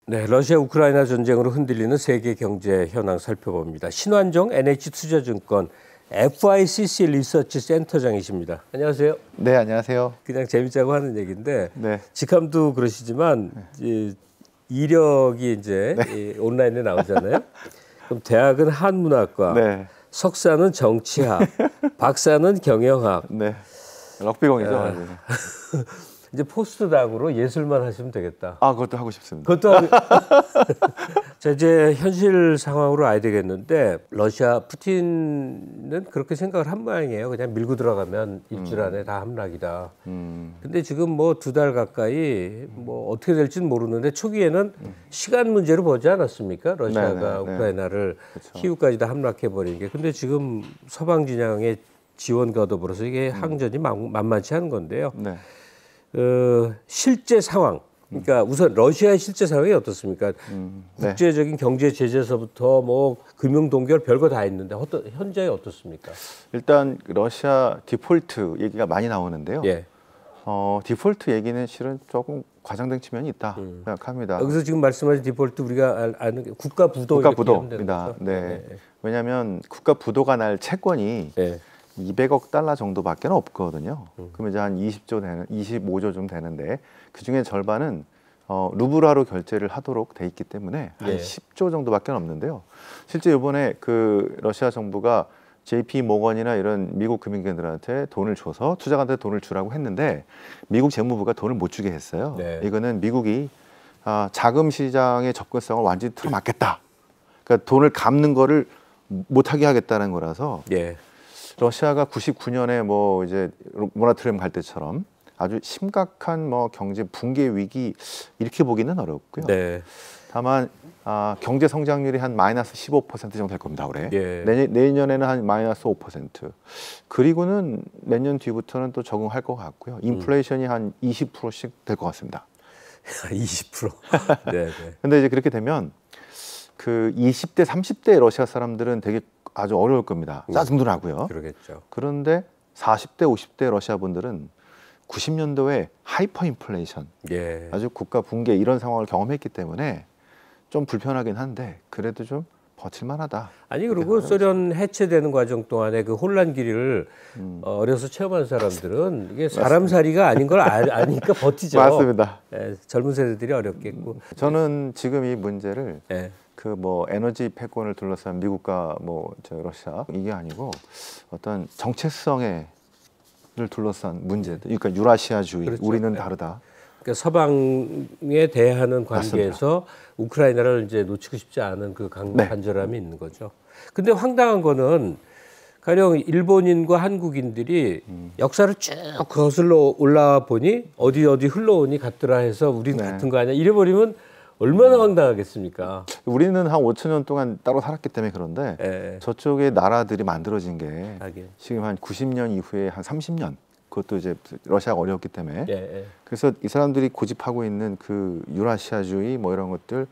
네, 러시아 우크라이나 전쟁으로 흔들리는 세계 경제 현황 살펴봅니다. 신환종 NH투자증권 FICC 리서치 센터장이십니다. 안녕하세요. 네, 안녕하세요. 그냥 재밌자고 하는 얘기인데 네. 직함도 그러시지만 이력이 이제 네. 온라인에 나오잖아요. 그럼 대학은 한문학과, 네. 석사는 정치학, 박사는 경영학. 네. 럭비공이죠. 이제 포스트닥으로 예술만 하시면 되겠다. 아, 그것도 하고 싶습니다. 그것도 하고. 자, 이제 현실 상황으로 와야 되겠는데 러시아 푸틴은 그렇게 생각을 한 모양이에요. 그냥 밀고 들어가면 일주일 안에 다 함락이다. 근데 지금 뭐 2달 가까이 뭐 어떻게 될지는 모르는데 초기에는 시간 문제로 보지 않았습니까? 러시아가 우크라이나를 키우까지 다 함락해 버린 게. 근데 지금 서방 진영의 지원과 더불어서 이게 항전이 만만치 않은 건데요. 네. 실제 상황, 그러니까 우선 러시아의 실제 상황이 어떻습니까? 네. 국제적인 경제 제재서부터 뭐 금융 동결 별거 다 있는데 현재 어떻습니까? 일단 러시아 디폴트 얘기가 많이 나오는데요. 예. 디폴트 얘기는 실은 조금 과장된 측면이 있다 생각합니다. 여기서 지금 말씀하신 디폴트 우리가 아는 국가 부도. 국가 부도입니다. 네. 왜냐하면 국가 부도가 날 채권이 200억 달러 정도밖에 없거든요. 그러면 이제 한 25조 좀 되는데 그 중에 절반은 루블화로 결제를 하도록 돼 있기 때문에 한 10조 정도밖에 없는데요. 실제 이번에 그 러시아 정부가 JP 모건이나 이런 미국 금융기관들한테 돈을 줘서 투자가한테 돈을 주라고 했는데 미국 재무부가 돈을 못 주게 했어요. 이거는 미국이 자금 시장의 접근성을 완전히 틀어막겠다. 그러니까 돈을 갚는 거를 못하게 하겠다는 거라서. 러시아가 99년에 뭐 이제 모라토리엄 갈 때처럼 아주 심각한 뭐 경제 붕괴 위기 이렇게 보기는 어렵고요. 다만 경제 성장률이 한 마이너스 15% 정도 될 겁니다. 올해. 내년에는 한 마이너스 5%. 그리고는 몇 년 뒤부터는 또 적응할 것 같고요. 인플레이션이 한 20%씩 될 것 같습니다. 20%. 네. 근데 이제 그렇게 되면 그 20대, 30대 러시아 사람들은 되게 아주 어려울 겁니다. 짜증도 나고요. 그러겠죠. 그런데 40대, 50대 러시아 분들은 90년도에 하이퍼 인플레이션, 아주 국가 붕괴 이런 상황을 경험했기 때문에 좀 불편하긴 한데 그래도 좀 버틸만하다. 아니 그리고 소련 해체되는 과정 동안에 그 혼란기를 어려서 체험한 사람들은 이게 사람살이가 아닌 걸 아니까 버티죠. 맞습니다. 젊은 세대들이 어렵겠고. 저는 지금 이 문제를 그 뭐 에너지 패권을 둘러싼 미국과 뭐 저 러시아 이게 아니고 어떤 정체성을 둘러싼 문제들, 그러니까 유라시아주의, 우리는 다르다. 그러니까 서방에 대하는 관계에서 우크라이나를 이제 놓치고 싶지 않은 그 간절함이 있는 거죠. 근데 황당한 거는 가령 일본인과 한국인들이 역사를 쭉 거슬러 올라와 보니 어디 흘러오니 같더라 해서 우리는 같은 거 아니야 이래버리면 얼마나 황당하겠습니까? 우리는 한 5천 년 동안 따로 살았기 때문에 그런데 저쪽의 나라들이 만들어진 게 지금 한 90년 이후에 한 30년 그것도 이제 러시아가 어려웠기 때문에 그래서 이 사람들이 고집하고 있는 그 유라시아주의 뭐 이런 것들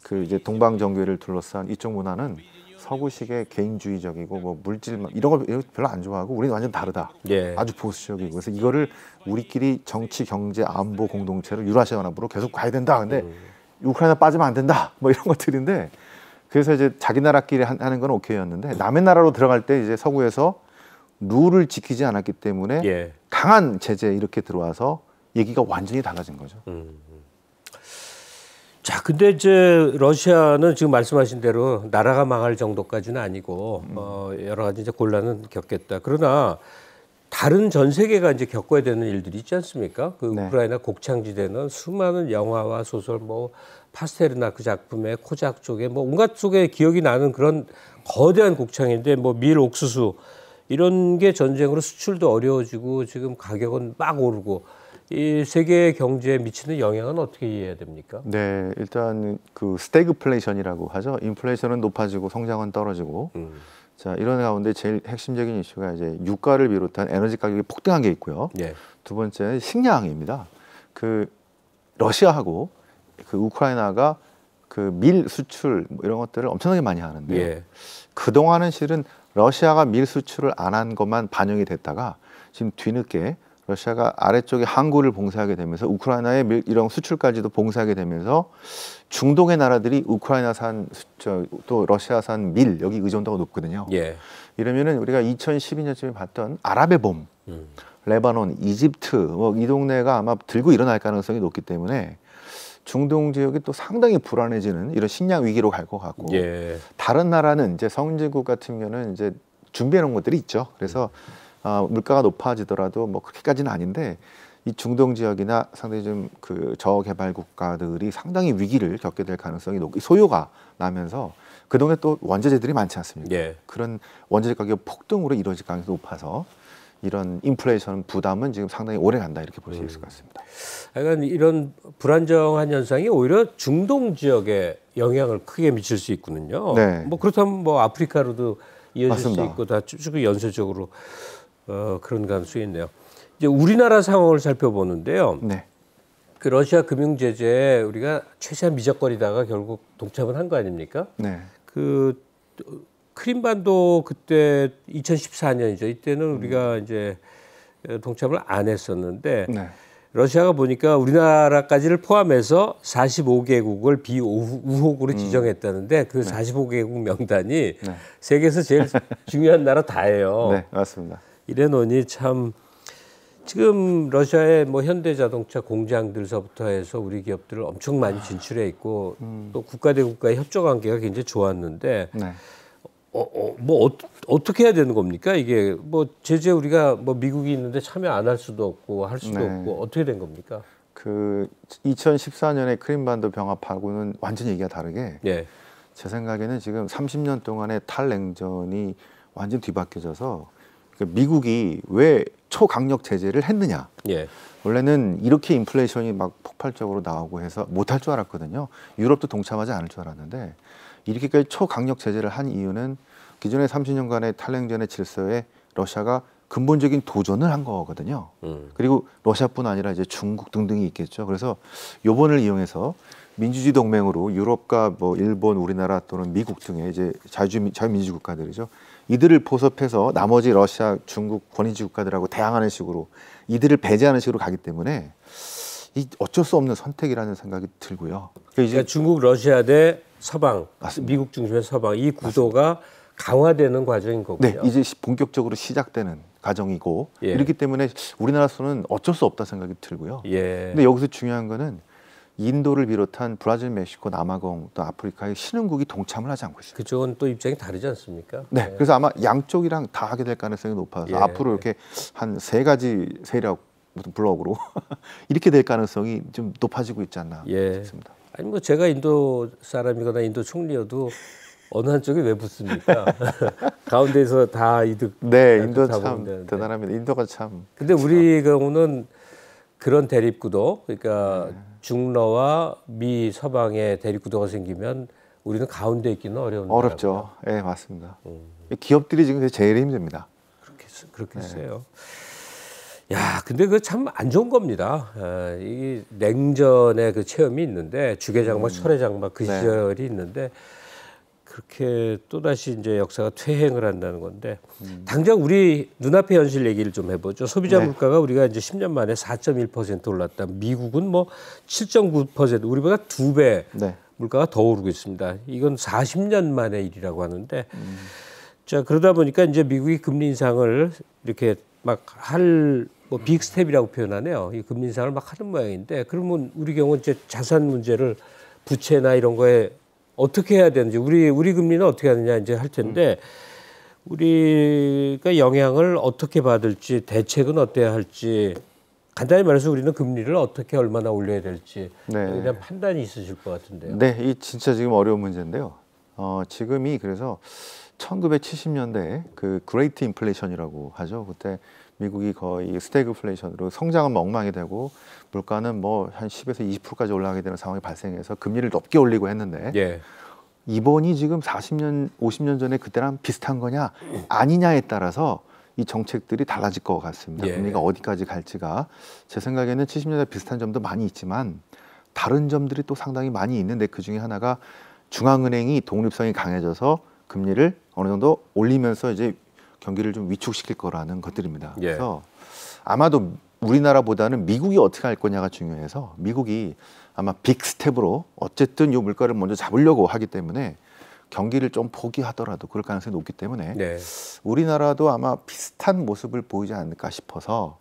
그 이제 동방정교회를 둘러싼 이쪽 문화는 서구식의 개인주의적이고 뭐 물질 이런 걸 별로 안 좋아하고 우리는 완전 다르다. 아주 보수적이고 그래서 이거를 우리끼리 정치, 경제, 안보 공동체로 유라시아 연합으로 계속 가야 된다. 근데 우크라이나 빠지면 안 된다. 뭐 이런 것들인데 그래서 이제 자기 나라끼리 하는 건 오케이였는데 남의 나라로 들어갈 때 이제 서구에서 룰을 지키지 않았기 때문에 강한 제재 이렇게 들어와서 얘기가 완전히 달라진 거죠. 자, 근데 이제 러시아는 지금 말씀하신 대로 나라가 망할 정도까지는 아니고 여러 가지 이제 곤란은 겪겠다. 그러나 다른 전 세계가 이제 겪어야 되는 일들이 있지 않습니까? 그 우크라이나 곡창지대는 수많은 영화와 소설, 뭐 파스테르나크 작품의 코작 쪽에 뭐 온갖 속에 기억이 나는 그런 거대한 곡창인데 뭐 밀, 옥수수 이런 게 전쟁으로 수출도 어려워지고 지금 가격은 막 오르고 이 세계 경제에 미치는 영향은 어떻게 이해해야 됩니까? 네, 일단 그 스태그플레이션이라고 하죠. 인플레이션은 높아지고 성장은 떨어지고. 자, 이런 가운데 제일 핵심적인 이슈가 이제 유가를 비롯한 에너지 가격이 폭등한 게 있고요. 두 번째는 식량입니다. 그 러시아하고 그 우크라이나가 그 밀 수출 뭐 이런 것들을 엄청나게 많이 하는데 그 동안은 실은 러시아가 밀 수출을 안 한 것만 반영이 됐다가 지금 뒤늦게 러시아가 아래쪽에 항구를 봉쇄하게 되면서 우크라이나의 이런 수출까지도 봉쇄하게 되면서 중동의 나라들이 우크라이나산 또 러시아산 밀 여기 의존도가 높거든요. 예. 이러면은 우리가 2012년쯤에 봤던 아랍의 봄, 레바논, 이집트 뭐 이 동네가 아마 들고 일어날 가능성이 높기 때문에 중동 지역이 또 상당히 불안해지는 이런 식량 위기로 갈 것 같고 예. 다른 나라는 이제 선진국 같은 경우는 이제 준비해 놓은 것들이 있죠. 그래서 물가가 높아지더라도 뭐 그렇게까지는 아닌데 이 중동 지역이나 상당히 좀 그 저개발 국가들이 상당히 위기를 겪게 될 가능성이 높고 소요가 나면서 그 동네 또 원자재들이 많지 않습니까? 예. 그런 원자재 가격 폭등으로 이루어질 가능성이 높아서 이런 인플레이션 부담은 지금 상당히 오래 간다 이렇게 볼 수 있을 것 같습니다. 약간 이런 불안정한 현상이 오히려 중동 지역에 영향을 크게 미칠 수 있군요. 네. 뭐 그렇다면 뭐 아프리카로도 이어질 맞습니다. 수 있고 다 쭉 연쇄적으로 그런 가능성이 있네요. 이제 우리나라 상황을 살펴보는데요. 네. 그 러시아 금융 제재에 우리가 최대한 미적거리다가 결국 동참을 한 거 아닙니까? 네. 그 크림반도 그때 2014년이죠. 이때는 우리가 이제 동참을 안 했었는데 네. 러시아가 보니까 우리나라까지를 포함해서 45개국을 비우호국으로 지정했다는데 그 45개국 명단이 네. 세계에서 제일 중요한 나라 다예요. 네, 맞습니다. 이래 놓으니 참 지금 러시아의 뭐 현대자동차 공장들서부터 해서 우리 기업들을 엄청 많이 진출해 있고 또 국가 대 국가의 협조 관계가 굉장히 좋았는데 네. 어떻게 해야 되는 겁니까? 이게 뭐 제재 우리가 뭐 미국이 있는데 참여 안 할 수도 없고 할 수도 네. 없고 어떻게 된 겁니까? 그 2014년에 크림반도 병합하고는 완전히 얘기가 다르게 예. 제 생각에는 지금 30년 동안의 탈냉전이 완전 뒤바뀌어져서 미국이 왜 초강력 제재를 했느냐. 예. 원래는 이렇게 인플레이션이 막 폭발적으로 나오고 해서 못할 줄 알았거든요. 유럽도 동참하지 않을 줄 알았는데 이렇게까지 초강력 제재를 한 이유는 기존의 30년간의 탈냉전의 질서에 러시아가 근본적인 도전을 한 거거든요. 그리고 러시아뿐 아니라 이제 중국 등등이 있겠죠. 그래서 요번을 이용해서 민주주의 동맹으로 유럽과 뭐 일본, 우리나라 또는 미국 등의 이제 자유민주 국가들이죠. 이들을 포섭해서 나머지 러시아, 중국 권위주의 국가들하고 대항하는 식으로 이들을 배제하는 식으로 가기 때문에 이 어쩔 수 없는 선택이라는 생각이 들고요. 그러니까 중국, 러시아 대 서방, 맞습니다. 미국 중심의 서방 이 구도가 강화되는 과정인 거군요. 네, 이제 본격적으로 시작되는 과정이고 예. 이렇기 때문에 우리나라로서는 어쩔 수 없다 생각이 들고요. 예. 근데 여기서 중요한 거는 인도를 비롯한 브라질, 멕시코, 남아공 또 아프리카의 신흥국이 동참을 하지 않고 있습니다. 그쪽은 또 입장이 다르지 않습니까? 네, 그래서 아마 양쪽이랑 다 하게 될 가능성이 높아서 예. 앞으로 이렇게 한 3가지 세력 무슨 블록으로 이렇게 될 가능성이 좀 높아지고 있지 않나 예. 싶습니다. 아니 뭐 제가 인도 사람이거나 인도 총리여도 어느 한쪽에 왜 붙습니까? 가운데에서 다 이득. 네, 인도 다 참 보는데. 대단합니다. 인도가 참. 근데 우리 경우는 그런 대립구도, 그러니까 중러와 미 서방의 대립구도가 생기면 우리는 가운데 있기는 어렵죠. 예, 네, 맞습니다. 기업들이 지금 제일 힘듭니다. 그렇겠어요. 야, 근데 그 참 안 좋은 겁니다. 이 냉전의 그 체험이 있는데 주계장막, 철회장막 그 네. 시절이 있는데 그렇게 또다시 이제 역사가 퇴행을 한다는 건데 당장 우리 눈앞의 현실 얘기를 좀 해보죠. 소비자 네. 물가가 우리가 이제 10년 만에 4.1% 올랐다. 미국은 뭐 7.9% 우리보다 2배 네. 물가가 더 오르고 있습니다. 이건 40년 만의 일이라고 하는데 자 그러다 보니까 이제 미국이 금리 인상을 이렇게 막 할 뭐 빅 스텝이라고 표현하네요. 이 금리 인상을 막 하는 모양인데 그러면 우리 경우는 이제 자산 문제를 부채나 이런 거에 어떻게 해야 되는지 우리 금리는 어떻게 하느냐 이제 할 텐데 우리가 영향을 어떻게 받을지 대책은 어때야 할지 간단히 말해서 우리는 금리를 어떻게 얼마나 올려야 될지 네. 대한 판단이 있으실 것 같은데요. 네, 이 진짜 지금 어려운 문제인데요. 지금이 그래서 1970년대 그 그레이트 인플레이션이라고 하죠. 그때 미국이 거의 스태그플레이션으로 성장은 엉망이 되고 물가는 뭐 한 10에서 20%까지 올라가게 되는 상황이 발생해서 금리를 높게 올리고 했는데 예. 이번이 지금 40년, 50년 전에 그때랑 비슷한 거냐 아니냐에 따라서 이 정책들이 달라질 것 같습니다. 예. 금리가 어디까지 갈지가 제 생각에는 70년대 비슷한 점도 많이 있지만 다른 점들이 또 상당히 많이 있는데 그중에 하나가 중앙은행이 독립성이 강해져서 금리를 어느 정도 올리면서 이제 경기를 좀 위축시킬 거라는 것들입니다. 예. 그래서 아마도 우리나라보다는 미국이 어떻게 할 거냐가 중요해서 미국이 아마 빅 스텝으로 어쨌든 이 물가를 먼저 잡으려고 하기 때문에 경기를 좀 포기하더라도 그럴 가능성이 높기 때문에 네. 우리나라도 아마 비슷한 모습을 보이지 않을까 싶어서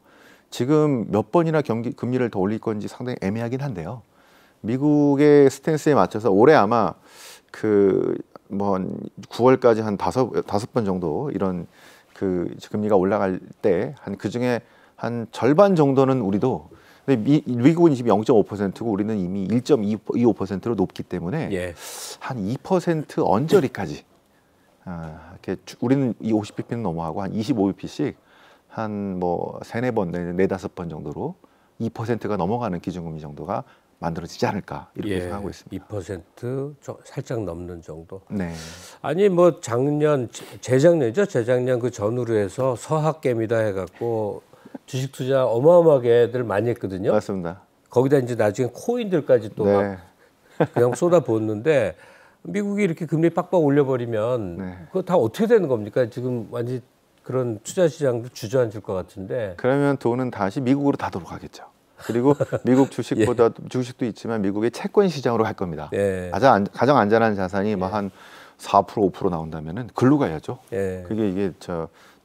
지금 몇 번이나 금리를 더 올릴 건지 상당히 애매하긴 한데요. 미국의 스탠스에 맞춰서 올해 아마 그 뭐 9월까지 한 다섯 번 정도 이런 그 금리가 올라갈 때 한 그 중에 한 절반 정도는 우리도 근데 미국은 지금 0.5%고 우리는 이미 1.25%로 높기 때문에 예. 한 2% 언저리까지 이렇게 우리는 이 50bp는 넘어가고 한 25bp씩 한 뭐 3-4번, 4-5번 정도로 2%가 넘어가는 기준금리 정도가 만들어지지 않을까 이렇게 생각하고 있습니다. 2% 살짝 넘는 정도. 네. 아니 뭐 재작년 그 전후로 해서 서학개미다 해갖고 주식 투자 어마어마하게들 많이 했거든요. 맞습니다. 거기다 이제 나중에 코인들까지 또 막 네. 그냥 쏟아부었는데 미국이 이렇게 금리 빡빡 올려버리면 네. 그거 다 어떻게 되는 겁니까? 지금 완전 그런 투자 시장도 주저앉을 것 같은데. 그러면 돈은 다시 미국으로 다 돌아가겠죠. 그리고 미국 주식보다 예. 주식도 있지만 미국의 채권 시장으로 갈 겁니다. 예. 가장 안전한 자산이 예. 뭐 한 4% 5% 나온다면은 글로 가야죠. 예. 그게 이게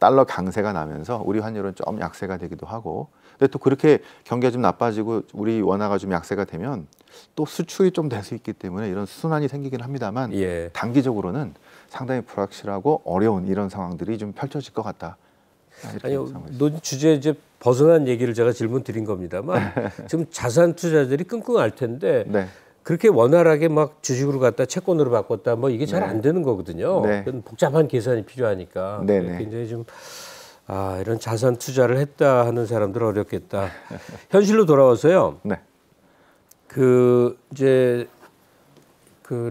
달러 강세가 나면서 우리 환율은 좀 약세가 되기도 하고. 근데 또 그렇게 경기가 좀 나빠지고 우리 원화가 좀 약세가 되면 또 수출이 좀 될 수 있기 때문에 이런 순환이 생기긴 합니다만 예. 단기적으로는 상당히 불확실하고 어려운 이런 상황들이 좀 펼쳐질 것 같다. 아니요, 주제 이제 벗어난 얘기를 제가 질문 드린 겁니다만 지금 자산 투자들이 끙끙 앓을 텐데 네. 그렇게 원활하게 막 주식으로 갔다 채권으로 바꿨다 뭐 이게 잘 안 되는 거거든요. 네. 복잡한 계산이 필요하니까 굉장히 좀 이런 자산 투자를 했다 하는 사람들 어렵겠다. 현실로 돌아와서요. 네. 그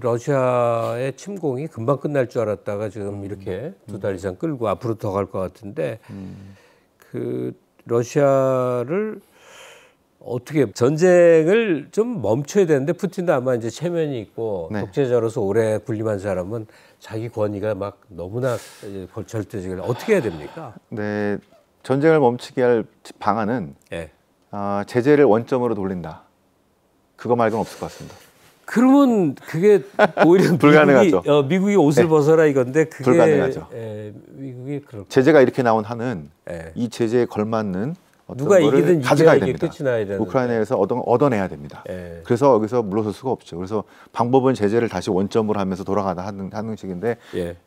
러시아의 침공이 금방 끝날 줄 알았다가 지금 이렇게 2달 이상 끌고 앞으로 더 갈 것 같은데 그 러시아를 어떻게 전쟁을 좀 멈춰야 되는데 푸틴도 아마 이제 체면이 있고 네. 독재자로서 오래 군림한 사람은 자기 권위가 막 너무나 절대적이라 어떻게 해야 됩니까? 네, 전쟁을 멈추게 할 방안은 네. 제재를 원점으로 돌린다. 그거 말고는 없을 것 같습니다. 그러면 그게 오히려 불가능하죠. 미국이 옷을 네. 벗어라 이건데 그게 불가능하죠. 미국이 제재가 이렇게 나온 한은 이 제재에 걸맞는 누가 이기든 가져가야 됩니다. 끝이 나야 되는데. 우크라이나에서 얻어내야 됩니다. 그래서 여기서 물러설 수가 없죠. 그래서 방법은 제재를 다시 원점으로 하면서 돌아가다 하는 식인데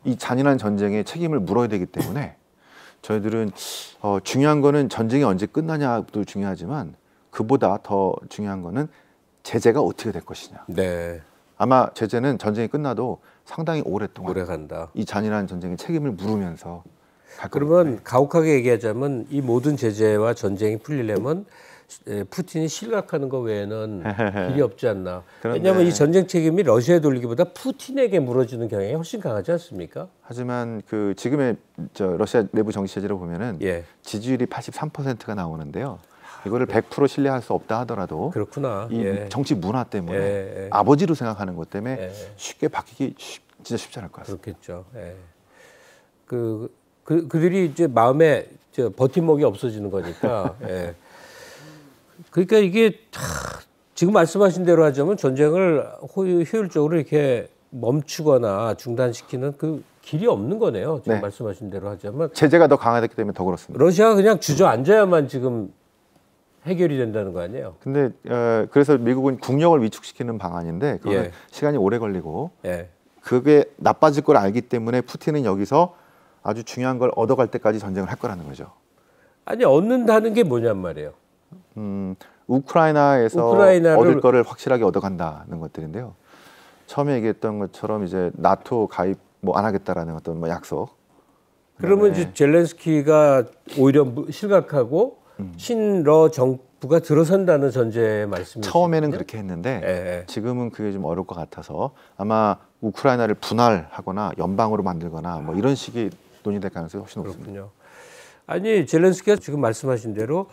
이 잔인한 전쟁에 책임을 물어야 되기 때문에 저희들은 중요한 거는 전쟁이 언제 끝나냐도 중요하지만 그보다 더 중요한 거는 제재가 어떻게 될 것이냐. 네. 아마 제재는 전쟁이 끝나도 상당히 오랫동안 오래 간다. 이 잔인한 전쟁의 책임을 물으면서 그러면 가혹하게 얘기하자면 이 모든 제재와 전쟁이 풀리려면 푸틴이 실각하는 것 외에는 길이 없지 않나. 왜냐하면 이 전쟁 책임이 러시아에 돌리기보다 푸틴에게 물어지는 경향이 훨씬 강하지 않습니까? 하지만 그 지금의 러시아 내부 정치 체제를 보면은 지지율이 83%가 나오는데요. 이거를 100% 신뢰할 수 없다 하더라도 그렇구나. 이 정치 문화 때문에 아버지로 생각하는 것 때문에 쉽게 바뀌기 진짜 쉽지 않을 것 같습니다. 그렇겠죠. 그들이 이제 마음에 버팀목이 없어지는 거니까. 그러니까 이게 지금 말씀하신 대로 하자면 전쟁을 효율적으로 이렇게 멈추거나 중단시키는 그 길이 없는 거네요. 지금 말씀하신 대로 하자면 제재가 더 강화됐기 때문에 더 그렇습니다. 러시아가 그냥 주저앉아야만 지금 해결이 된다는 거 아니에요? 근데 그래서 미국은 국력을 위축시키는 방안인데 그건 시간이 오래 걸리고 그게 나빠질 걸 알기 때문에 푸틴은 여기서 아주 중요한 걸 얻어갈 때까지 전쟁을 할 거라는 거죠. 아니 얻는다는 게 뭐냔 말이에요. 우크라이나에서 얻을 거를 확실하게 얻어간다는 것들인데요. 처음에 얘기했던 것처럼 이제 나토 가입 뭐 안 하겠다라는 어떤 뭐 약속. 그러면 이제 젤렌스키가 오히려 실각하고 친러 정부가 들어선다는 전제 말씀이시죠? 처음에는 그렇게 했는데 지금은 그게 좀 어려울 것 같아서 아마 우크라이나를 분할하거나 연방으로 만들거나 뭐 이런 식의 논의될 가능성이 훨씬 높습니다. 아니 젤렌스키가 지금 말씀하신 대로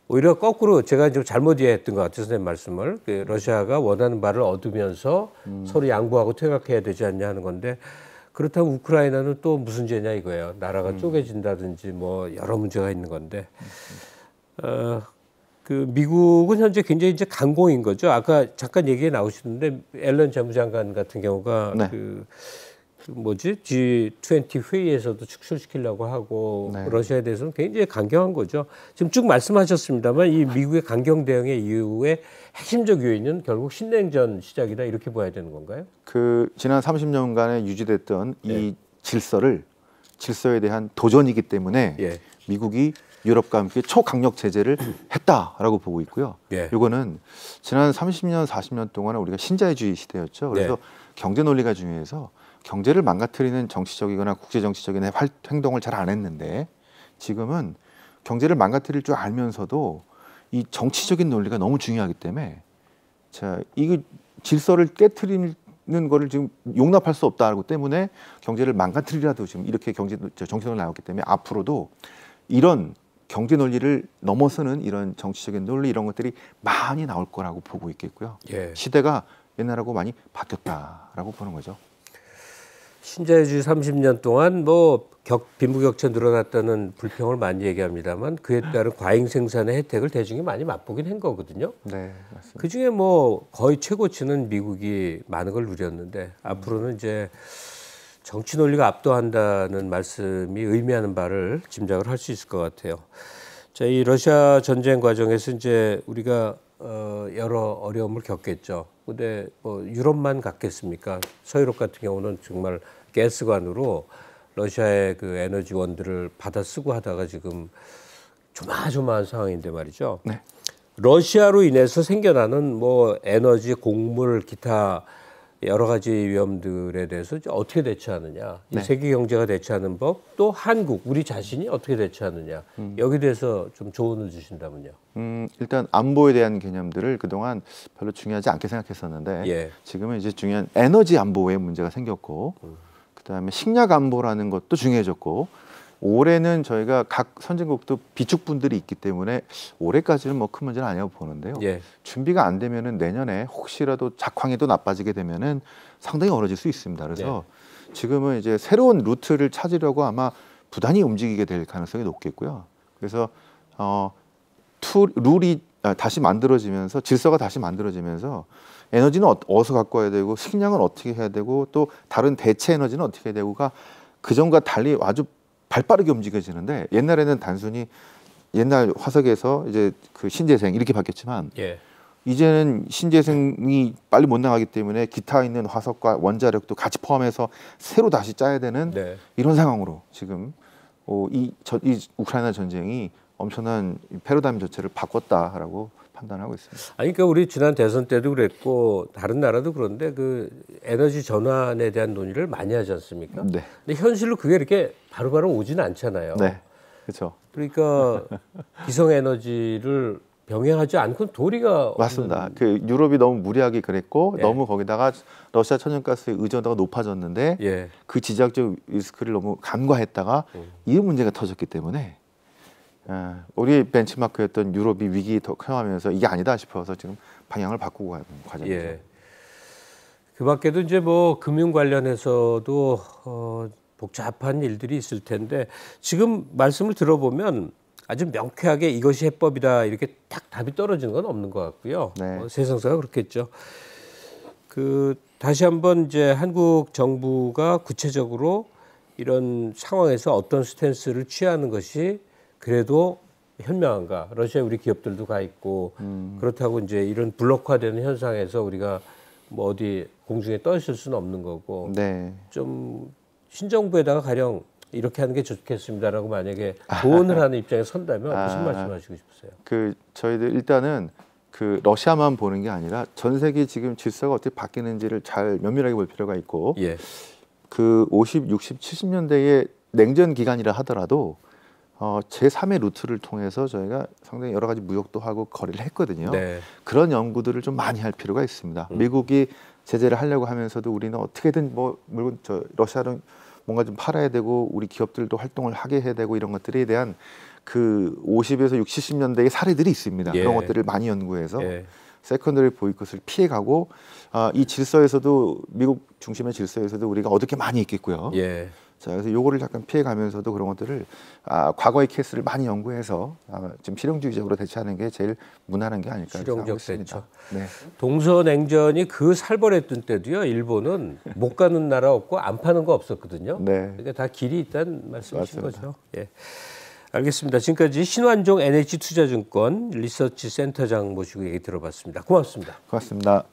오히려 거꾸로 제가 좀 잘못 이해했던 것 같아요. 선생님 말씀을. 러시아가 원하는 바를 얻으면서 서로 양보하고 퇴각해야 되지 않냐 하는 건데 그렇다면 우크라이나는 또 무슨 죄냐 이거예요. 나라가 쪼개진다든지 뭐 여러 문제가 있는 건데 그 미국은 현재 굉장히 이제 강공인 거죠. 아까 잠깐 얘기에 나오시는데 앨런 재무장관 같은 경우가 네. 그 뭐지 G20 회의에서도 축출시키려고 하고 네. 러시아에 대해서는 굉장히 강경한 거죠. 지금 쭉 말씀하셨습니다만 이 미국의 강경 대응의 이유의 핵심적 요인은 결국 신냉전 시작이다 이렇게 봐야 되는 건가요? 그 지난 30년간에 유지됐던 이 질서에 대한 도전이기 때문에 미국이 유럽과 함께 초강력 제재를 했다라고 보고 있고요. 이거는 지난 30년, 40년 동안은 우리가 신자유주의 시대였죠. 그래서 경제 논리가 중요해서 경제를 망가뜨리는 정치적이거나 국제정치적인 행동을 잘 안 했는데 지금은 경제를 망가뜨릴 줄 알면서도 이 정치적인 논리가 너무 중요하기 때문에 자, 이거 질서를 깨트리는 거를 지금 용납할 수 없다고 때문에 경제를 망가뜨리라도 지금 이렇게 정치적으로 나왔기 때문에 앞으로도 이런 경제 논리를 넘어서는 이런 정치적인 논리 이런 것들이 많이 나올 거라고 보고 있겠고요. 시대가 옛날하고 많이 바뀌었다라고 보는 거죠. 신자유주의 30년 동안 뭐 빈부격차 늘어났다는 불평을 많이 얘기합니다만 그에 따른 과잉 생산의 혜택을 대중이 많이 맛보긴 한 거거든요. 네, 맞습니다. 그 중에 뭐 거의 최고치는 미국이 많은 걸 누렸는데 앞으로는 이제 정치 논리가 압도한다는 말씀이 의미하는 바를 짐작을 할 수 있을 것 같아요. 자, 이 러시아 전쟁 과정에서 이제 우리가 여러 어려움을 겪겠죠. 근데 뭐 유럽만 갔겠습니까? 서유럽 같은 경우는 정말 가스관으로 러시아의 그 에너지원들을 받아 쓰고 하다가 지금 조마조마한 상황인데 말이죠. 네. 러시아로 인해서 생겨나는 뭐 에너지, 곡물, 기타 여러 가지 위험들에 대해서 이제 어떻게 대처하느냐, 이 세계 경제가 대처하는 법, 또 한국, 우리 자신이 어떻게 대처하느냐, 여기에 대해서 좀 조언을 주신다면요. 일단 안보에 대한 개념들을 그동안 별로 중요하지 않게 생각했었는데 지금은 이제 중요한 에너지 안보에 문제가 생겼고 그다음에 식량 안보라는 것도 중요해졌고 올해는 저희가 각 선진국도 비축분들이 있기 때문에 올해까지는 뭐 큰 문제는 아니라고 보는데요. 준비가 안 되면은 내년에 혹시라도 작황이 또 나빠지게 되면은 상당히 어려질 수 있습니다. 그래서 지금은 이제 새로운 루트를 찾으려고 아마 부단히 움직이게 될 가능성이 높겠고요. 그래서 룰이 다시 만들어지면서 질서가 다시 만들어지면서 에너지는 어디서 갖고 와야 되고 식량은 어떻게 해야 되고 또 다른 대체 에너지는 어떻게 해야 되고가 그전과 달리 아주 발빠르게 움직여지는데 옛날에는 단순히 옛날 화석에서 이제 그 신재생 이렇게 바뀌었지만 이제는 신재생이 빨리 못 나가기 때문에 기타 있는 화석과 원자력도 같이 포함해서 새로 다시 짜야 되는 이런 상황으로 지금 이 우크라이나 전쟁이 엄청난 패러다임 자체를 바꿨다라고 판단하고 있습니다. 아니, 그러니까 우리 지난 대선 때도 그랬고 다른 나라도 그런데 그 에너지 전환에 대한 논의를 많이 하지 않습니까? 근데 현실로 그게 이렇게 바로바로 오지는 않잖아요. 그렇죠. 그러니까 기성 에너지를 병행하지 않고는 도리가 맞습니다. 그 유럽이 너무 무리하게 그랬고 너무 거기다가 러시아 천연가스의 의존도가 높아졌는데 그 지정학적 리스크를 너무 간과했다가 이 문제가 터졌기 때문에 우리 벤치마크였던 유럽이 위기 더 커가면서 이게 아니다 싶어서 지금 방향을 바꾸고 가는 과정이죠. 그 밖에도 이제 뭐 금융 관련해서도 복잡한 일들이 있을 텐데 지금 말씀을 들어보면 아주 명쾌하게 이것이 해법이다 이렇게 딱 답이 떨어지는 건 없는 것 같고요. 세상사가 그렇겠죠. 그 다시 한번 이제 한국 정부가 구체적으로 이런 상황에서 어떤 스탠스를 취하는 것이 그래도 현명한가? 러시아에 우리 기업들도 가 있고 그렇다고 이제 이런 블록화되는 현상에서 우리가 뭐 어디 공중에 떠 있을 수는 없는 거고 좀 신정부에다가 가령 이렇게 하는 게 좋겠습니다라고 만약에 조언을 하는 입장에 선다면 무슨 말씀하시고 싶으세요? 그 저희들 일단은 그 러시아만 보는 게 아니라 전 세계 지금 질서가 어떻게 바뀌는지를 잘 면밀하게 볼 필요가 있고 그 50, 60, 70년대의 냉전 기간이라 하더라도 제3의 루트를 통해서 저희가 상당히 여러 가지 무역도 하고 거래를 했거든요. 그런 연구들을 좀 많이 할 필요가 있습니다. 미국이 제재를 하려고 하면서도 우리는 어떻게든 뭐 물론 러시아는 뭔가 좀 팔아야 되고 우리 기업들도 활동을 하게 해야 되고 이런 것들에 대한 그 50에서 60, 70년대의 사례들이 있습니다. 그런 것들을 많이 연구해서 세컨더리 보이콧을 피해가고 이 질서에서도 미국 중심의 질서에서도 우리가 얻을 게 많이 있겠고요. 자, 그래서 요거를 약간 피해가면서도 그런 것들을 과거의 케이스를 많이 연구해서 지금 실용주의적으로 대처하는 게 제일 무난한 게 아닐까 실용적 생각합니다. 대처. 네. 동서냉전이 그 살벌했던 때도요. 일본은 못 가는 나라 없고 안 파는 거 없었거든요. 네. 그러니까 다 길이 있다는 말씀이신 맞습니다. 거죠. 예. 알겠습니다. 지금까지 신환종 NH투자증권 리서치 센터장 모시고 얘기 들어봤습니다. 고맙습니다. 고맙습니다.